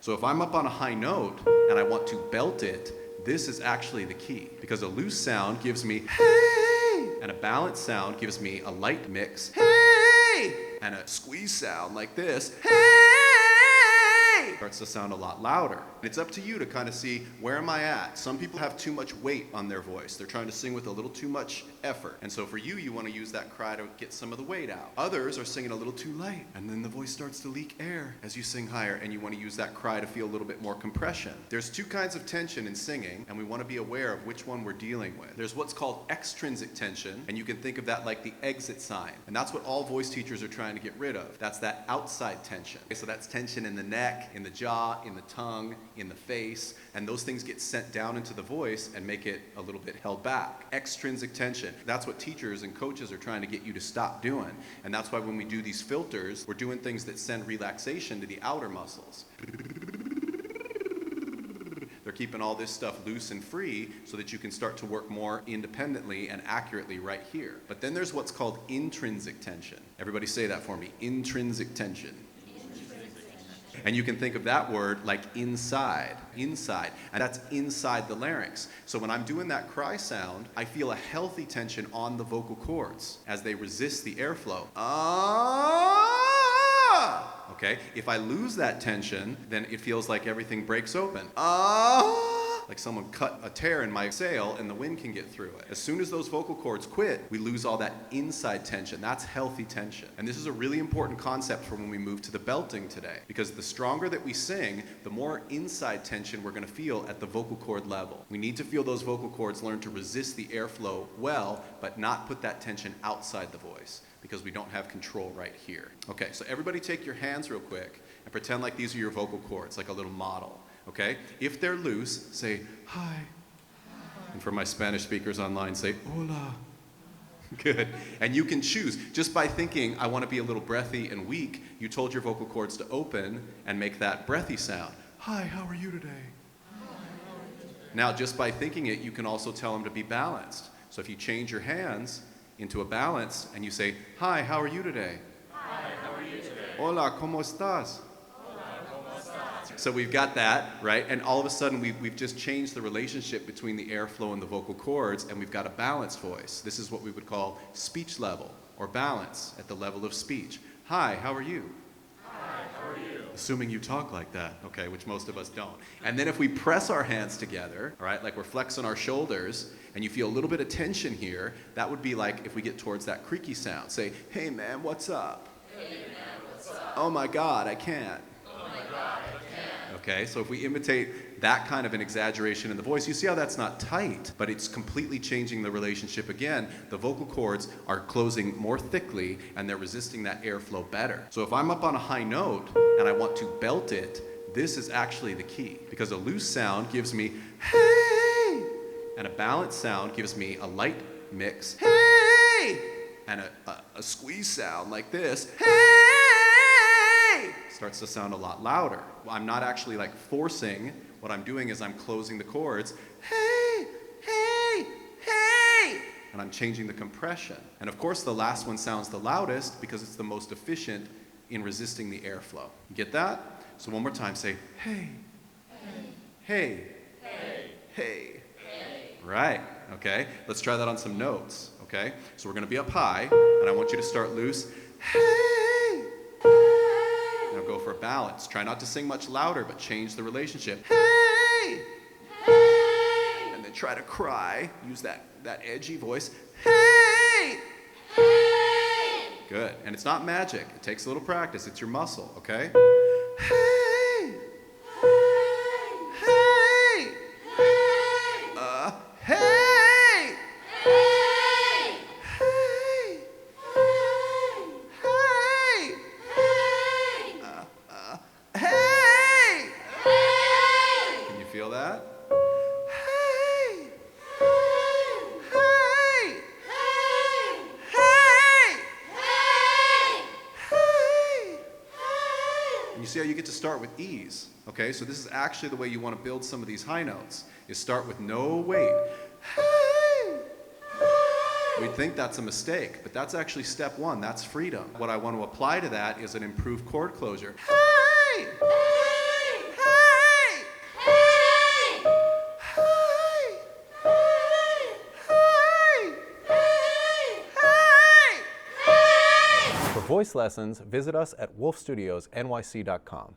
So if I'm up on a high note and I want to belt it, this is actually the key, because a loose sound gives me hey, and a balanced sound gives me a light mix hey, and a squeeze sound like this hey starts to sound a lot louder. It's up to you to kind of see, where am I at? Some people have too much weight on their voice. They're trying to sing with a little too much effort. And so for you, you want to use that cry to get some of the weight out. Others are singing a little too light, and then the voice starts to leak air as you sing higher, and you want to use that cry to feel a little bit more compression. There's two kinds of tension in singing, and we want to be aware of which one we're dealing with. There's what's called extrinsic tension, and you can think of that like the exit sign. And that's what all voice teachers are trying to get rid of. That's that outside tension. Okay, so that's tension in the neck, in the jaw, in the tongue, in the face, and those things get sent down into the voice and make it a little bit held back. Extrinsic tension. That's what teachers and coaches are trying to get you to stop doing. And that's why when we do these filters, we're doing things that send relaxation to the outer muscles. They're keeping all this stuff loose and free so that you can start to work more independently and accurately right here. But then there's what's called intrinsic tension. Everybody say that for me. Intrinsic tension. And you can think of that word like inside, and that's inside the larynx. So when I'm doing that cry sound, I feel a healthy tension on the vocal cords as they resist the airflow. Ah! Okay, if I lose that tension, then it feels like everything breaks open. Ah! Like someone cut a tear in my sail and the wind can get through it. As soon as those vocal cords quit, we lose all that inside tension. That's healthy tension. And this is a really important concept for when we move to the belting today, because the stronger that we sing, the more inside tension we're going to feel at the vocal cord level. We need to feel those vocal cords learn to resist the airflow well, but not put that tension outside the voice, because we don't have control right here. Okay, so everybody take your hands real quick and pretend like these are your vocal cords, like a little model. Okay? If they're loose, say, hi. And for my Spanish speakers online, say, hola. Good. And you can choose. Just by thinking, I want to be a little breathy and weak, you told your vocal cords to open and make that breathy sound. Hi, how are you today? Now, just by thinking it, you can also tell them to be balanced. So if you change your hands into a balance and you say, hi, how are you today? Hi, how are you today? Hola, ¿cómo estás? So we've got that, right? And all of a sudden, we've just changed the relationship between the airflow and the vocal cords, and we've got a balanced voice. This is what we would call speech level, or balance at the level of speech. Hi, how are you? Hi, how are you? Assuming you talk like that, okay, which most of us don't. And then if we press our hands together, all right, like we're flexing our shoulders, and you feel a little bit of tension here, that would be like if we get towards that creaky sound. Say, hey man, what's up? Hey man, what's up? Oh my God, I can't. Oh my God, I can't. Okay, so if we imitate that kind of an exaggeration in the voice, you see how that's not tight, but it's completely changing the relationship again. The vocal cords are closing more thickly, and they're resisting that airflow better. So if I'm up on a high note and I want to belt it, this is actually the key, because a loose sound gives me hey, and a balanced sound gives me a light mix hey, and a squeeze sound like this hey, starts to sound a lot louder. I'm not actually like forcing. What I'm doing is I'm closing the cords. Hey, hey, hey. And I'm changing the compression. And of course, the last one sounds the loudest because it's the most efficient in resisting the airflow. You get that? So one more time, say, hey, hey, hey, hey. Right, okay? Let's try that on some notes, okay? So we're going to be up high, and I want you to start loose. Hey. Now go for a balance. Try not to sing much louder, but change the relationship. Hey! Hey! And then try to cry. Use that edgy voice. Hey! Hey! Good. And it's not magic. It takes a little practice. It's your muscle, okay? Hey! Hey! Hey! Hey! Feel that? Hey! Hey! Hey! Hey! Hey! And you see how you get to start with ease, okay? So this is actually the way you want to build some of these high notes, is start with no weight. Hey! We'd think that's a mistake, but that's actually step one. That's freedom. What I want to apply to that is an improved chord closure. Hey! Hey! Hey! voice lessons, visit us at wolfstudiosnyc.com.